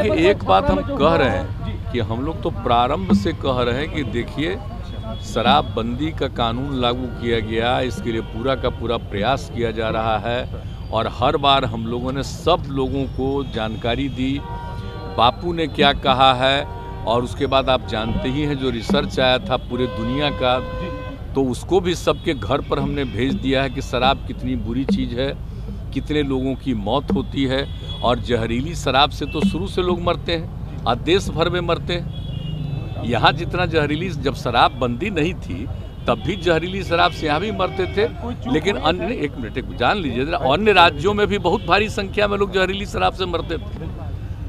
कि एक बात हम कह रहे हैं कि हम लोग तो प्रारंभ से कह रहे हैं कि देखिए, शराबबंदी का कानून लागू किया गया, इसके लिए पूरा का पूरा प्रयास किया जा रहा है और हर बार हम लोगों ने सब लोगों को जानकारी दी। बापू ने क्या कहा है और उसके बाद आप जानते ही हैं जो रिसर्च आया था पूरे दुनिया का, तो उसको भी सबके घर पर हमने भेज दिया है कि शराब कितनी बुरी चीज़ है, कितने लोगों की मौत होती है और जहरीली शराब से तो शुरू से लोग मरते हैं और देश भर में मरते हैं। यहाँ जितना जहरीली, जब शराब बंदी नहीं थी तब भी जहरीली शराब से यहाँ भी मरते थे, लेकिन अन्य, एक मिनट जान लीजिए जरा, अन्य राज्यों में भी बहुत भारी संख्या में लोग जहरीली शराब से मरते थे।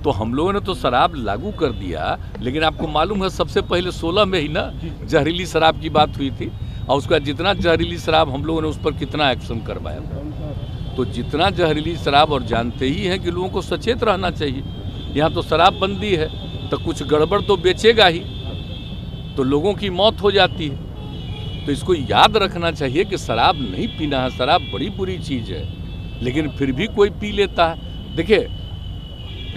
तो हम लोगों ने तो शराब लागू कर दिया, लेकिन आपको मालूम है सबसे पहले 16 में ही ना जहरीली शराब की बात हुई थी और उसका जितना जहरीली शराब हम लोगों ने उस पर कितना एक्शन करवाया था। तो जितना जहरीली शराब, और जानते ही हैं कि लोगों को सचेत रहना चाहिए। यहाँ तो शराब बंदी है तो कुछ गड़बड़ तो बेचेगा ही, तो लोगों की मौत हो जाती है। तो इसको याद रखना चाहिए कि शराब नहीं पीना है, शराब बड़ी बुरी चीज़ है, लेकिन फिर भी कोई पी लेता है। देखिए,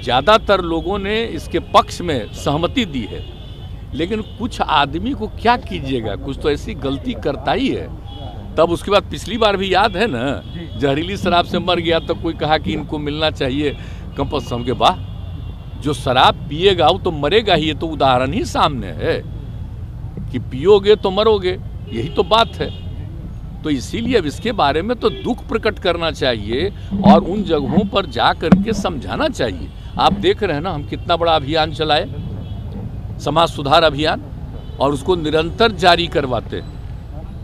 ज़्यादातर लोगों ने इसके पक्ष में सहमति दी है, लेकिन कुछ आदमी को क्या कीजिएगा, कुछ तो ऐसी गलती करता ही है। तब उसके बाद पिछली बार भी याद है ना, जहरीली शराब से मर गया तो कोई कहा कि इनको मिलना चाहिए कंपल्सन के। वाह, जो शराब पिएगा वो तो मरेगा ही, ये तो उदाहरण ही सामने है कि पियोगे तो मरोगे, यही तो बात है। तो इसीलिए अब इसके बारे में तो दुख प्रकट करना चाहिए और उन जगहों पर जा करके समझाना चाहिए। आप देख रहे हैं ना, हम कितना बड़ा अभियान चलाए, समाज सुधार अभियान, और उसको निरंतर जारी करवाते हैं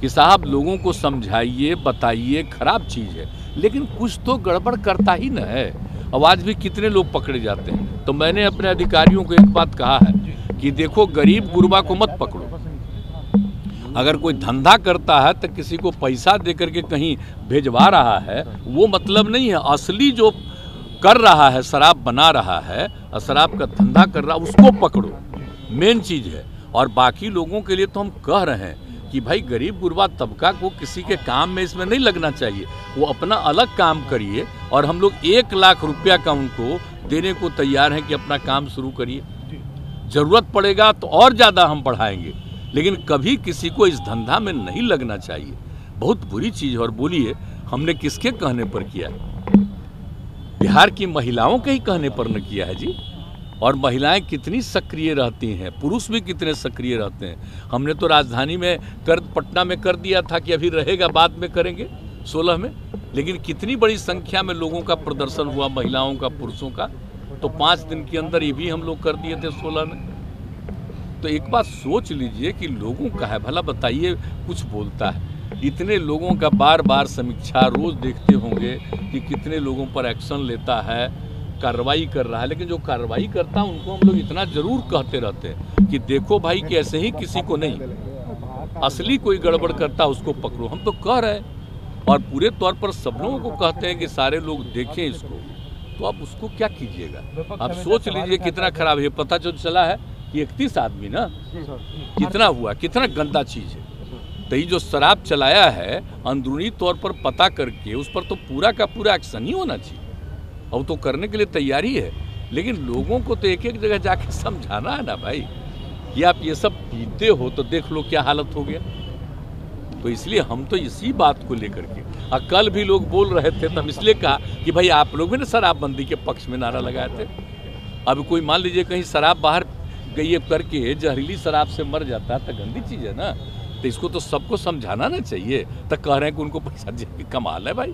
कि साहब लोगों को समझाइए, बताइए, खराब चीज़ है, लेकिन कुछ तो गड़बड़ करता ही न है। अब आज भी कितने लोग पकड़े जाते हैं। तो मैंने अपने अधिकारियों को एक बात कहा है कि देखो, गरीब गुरबा को मत पकड़ो। अगर कोई धंधा करता है तो किसी को पैसा दे करके कहीं भेजवा रहा है, वो मतलब नहीं है। असली जो कर रहा है, शराब बना रहा है और शराब का धंधा कर रहा है, उसको पकड़ो, मेन चीज़ है। और बाकी लोगों के लिए तो हम कह रहे हैं कि भाई गरीब गुरबा तबका को किसी के काम में इसमें नहीं लगना चाहिए, वो अपना अलग काम करिए और हम लोग 1 लाख रुपया का उनको देने को तैयार हैं कि अपना काम शुरू करिए। ज़रूरत पड़ेगा तो और ज़्यादा हम बढ़ाएंगे, लेकिन कभी किसी को इस धंधा में नहीं लगना चाहिए। बहुत बुरी चीज़ है। और बोलिए, हमने किसके कहने पर किया है? बिहार की महिलाओं के ही कहने पर न किया है जी। और महिलाएं कितनी सक्रिय रहती हैं, पुरुष भी कितने सक्रिय रहते हैं। हमने तो राजधानी में पटना में कर दिया था कि अभी रहेगा, बाद में करेंगे 16 में, लेकिन कितनी बड़ी संख्या में लोगों का प्रदर्शन हुआ, महिलाओं का, पुरुषों का। तो 5 दिन के अंदर ये भी हम लोग कर दिए थे 16 में। तो एक बात सोच लीजिए कि लोगों का है, भला बताइए, कुछ बोलता है, इतने लोगों का बार बार समीक्षा रोज देखते होंगे कि कितने लोगों पर एक्शन लेता है, कार्रवाई कर रहा है, लेकिन जो कार्रवाई करता है उनको हम लोग इतना जरूर कहते रहते हैं कि देखो भाई कि ऐसे ही किसी को नहीं, असली कोई गड़बड़ करता है उसको पकड़ो। हम तो कह रहे हैं और पूरे तौर पर सब लोगों को कहते हैं कि सारे लोग देखें इसको। तो आप उसको क्या कीजिएगा? आप सोच लीजिए कितना खराब है। पता जो चला है कि 31 आदमी ना, कितना हुआ, कितना गंदा चीज़ है। तो ये जो शराब चलाया है, अंदरूनी तौर पर पता करके उस पर तो पूरा का पूरा एक्शन ही होना चाहिए। अब तो करने के लिए तैयारी है, लेकिन लोगों को तो एक एक जगह जाके समझाना है ना भाई कि आप ये सब पीते हो तो देख लो क्या हालत हो गया। तो इसलिए हम तो इसी बात को लेकर के, और कल भी लोग बोल रहे थे तो हम इसलिए कहा कि भाई आप लोग भी ना शराबबंदी के पक्ष में नारा लगाए थे। अब कोई मान लीजिए कहीं शराब बाहर गई करके जहरीली शराब से मर जाता है तो गंदी चीज़ है ना। तो इसको तो सबको समझाना ना चाहिए। तो कह रहे हैं कि उनको पैसा दे, कमाल है भाई।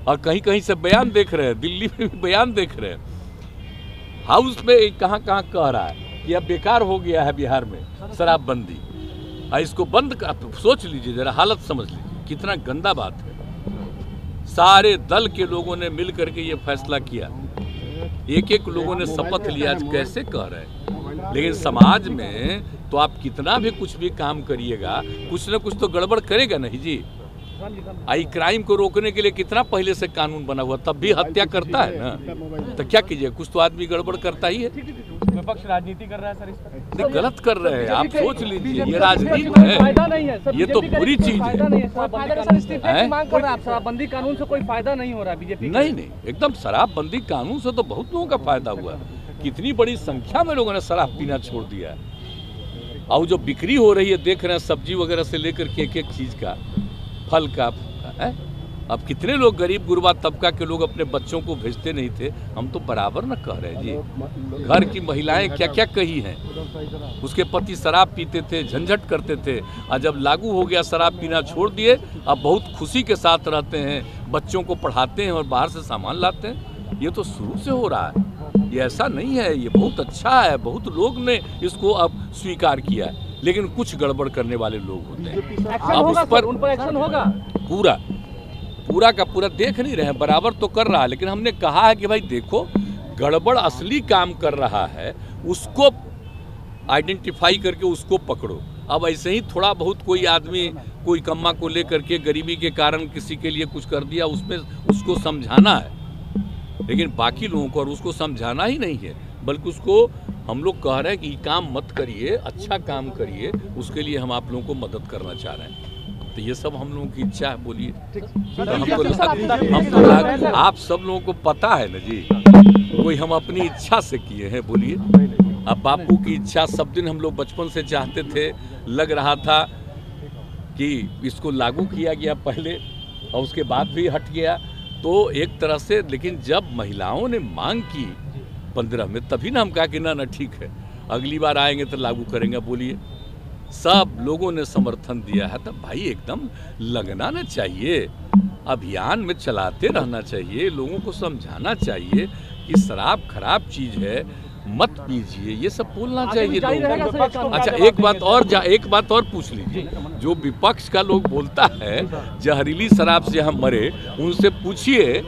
और कहीं कहीं से बयान देख रहे हैं, दिल्ली में भी बयान देख रहे हैं, हाउस में कहाँ कहाँ कह रहा है कि अब बेकार हो गया है बिहार में शराबबंदी, और इसको बंद कर। सोच लीजिए जरा, हालत समझ लीजिए, कितना गंदा बात है। सारे दल के लोगों ने मिल करके ये फैसला किया, एक एक लोगों ने शपथ लिया। कैसे कह रहे हैं, लेकिन समाज में तो आप कितना भी कुछ भी काम करिएगा, कुछ ना कुछ तो गड़बड़ करेगा नहीं जी। आई क्राइम को रोकने के लिए कितना पहले से कानून बना हुआ, तब भी हत्या करता है ना। तो क्या कीजिए, कुछ तो आदमी गड़बड़ करता ही है। विपक्ष राजनीति कर रहा है सर, इस पर गलत कर रहे हैं। आप सोच लीजिए, ये राजनीति है, ये तो बुरी चीज है। शराबबंदी कानून से कोई फायदा नहीं हो रहा बीजेपी? नहीं, एकदम शराबबंदी कानून से तो बहुत लोगों का फायदा हुआ है। कितनी बड़ी संख्या में लोगों ने शराब पीना छोड़ दिया है। और जो बिक्री हो रही है देख रहे हैं, सब्जी वगैरह से लेकर के एक एक चीज़ का, फल का है। अब कितने लोग गरीब गुरबा तबका के लोग अपने बच्चों को भेजते नहीं थे। हम तो बराबर न कह रहे हैं जी। घर की महिलाएं क्या क्या कही हैं, उसके पति शराब पीते थे, झंझट करते थे, और जब लागू हो गया शराब पीना छोड़ दिए, अब बहुत खुशी के साथ रहते हैं, बच्चों को पढ़ाते हैं और बाहर से सामान लाते हैं। ये तो शुरू से हो रहा है, ये ऐसा नहीं है, ये बहुत अच्छा है। बहुत लोग ने इसको अब स्वीकार किया है, लेकिन कुछ गड़बड़ करने वाले लोग होते हैं। अब उस पर उन पर एक्शन होगा। पूरा का पूरा देख नहीं रहे हैं, बराबर तो कर रहा है, लेकिन हमने कहा है कि भाई देखो, गड़बड़ असली काम कर रहा है उसको आइडेंटिफाई करके उसको पकड़ो। अब ऐसे ही थोड़ा बहुत कोई आदमी कोई कम्मा को लेकर के गरीबी के कारण किसी के लिए कुछ कर दिया, उसमें उसको समझाना है, लेकिन बाकी लोगों को और उसको समझाना ही नहीं है, बल्कि उसको हम लोग कह रहे हैं कि काम मत करिए, अच्छा काम करिए, उसके लिए हम आप लोगों को मदद करना चाह रहे हैं। तो ये सब हम लोगों की इच्छा है। बोलिए, हमको आप सब लोगों को पता है ना जी, कोई हम अपनी इच्छा से किए हैं। बोलिए, अब बापू की इच्छा सब दिन हम लोग बचपन से चाहते थे, लग रहा था कि इसको लागू किया गया पहले और उसके बाद भी हट गया, तो एक तरह से। लेकिन जब महिलाओं ने मांग की 15 में, तभी ना हम कहा कि ना ठीक है, अगली बार आएंगे तो लागू करेंगे। बोलिए, सब लोगों ने समर्थन दिया है, तो भाई एकदम लगना ना चाहिए, अभियान में चलाते रहना चाहिए, लोगों को समझाना चाहिए कि शराब खराब चीज है, मत पीजिए, ये सब बोलना चाहिए लोगों। अच्छा, एक बात और पूछ लीजिए, जो विपक्ष का लोग बोलता है जहरीली शराब से हम मरे, उनसे पूछिए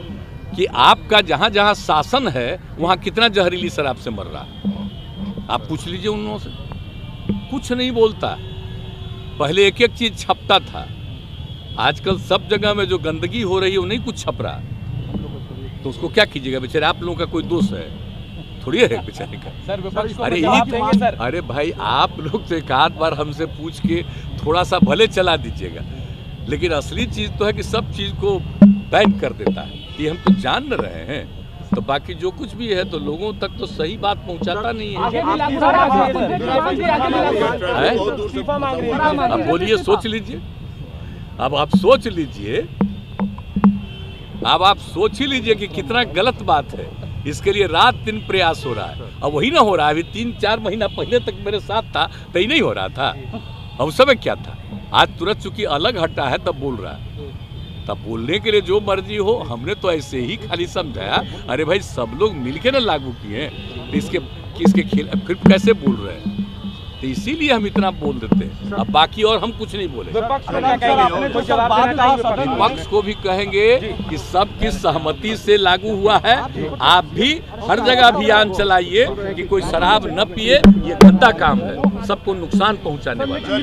कि आपका जहाँ जहाँ शासन है वहाँ कितना जहरीली शराब से मर रहा है। आप पूछ लीजिए उन लोगों से, कुछ नहीं बोलता। पहले एक एक चीज छपता था, आजकल सब जगह में जो गंदगी हो रही है वो नहीं कुछ छप रहा, तो उसको क्या कीजिएगा? बेचारे आप लोगों का कोई दोष है थोड़ी है बेचारे का। अरे भाई, आप लोग तो एक आध बार हमसे पूछ के थोड़ा सा भले चला दीजिएगा, लेकिन असली चीज तो है कि सब चीज को बैन कर देता है, ये हम तो जान रहे हैं। तो बाकी जो कुछ भी है तो लोगों तक तो सही बात पहुंचाता नहीं है। अब बोलिए, सोच लीजिए, अब आप सोच लीजिए, अब आप सोच ही लीजिए कि कितना गलत बात है। इसके लिए रात दिन प्रयास हो रहा है, अब वही ना हो रहा है। अभी 3-4 महीना पहले तक मेरे साथ था तो ही नहीं हो रहा था, अब उस समय क्या था? आज तुरंत चूंकि अलग हटा है तब बोल रहा है। तब बोलने के लिए जो मर्जी हो, हमने तो ऐसे ही खाली समझाया, अरे भाई सब लोग मिलके ना लागू किए, तो इसके फिर कैसे बोल रहे हैं? तो इसीलिए हम इतना बोल देते हैं। अब बाकी और हम कुछ नहीं बोले। विपक्ष को भी कहेंगे कि सबकी सहमति से लागू हुआ है, आप भी हर जगह अभियान चलाइए कि कोई शराब न पिए, ये गंदा काम है, सबको नुकसान पहुंचाने वाला है।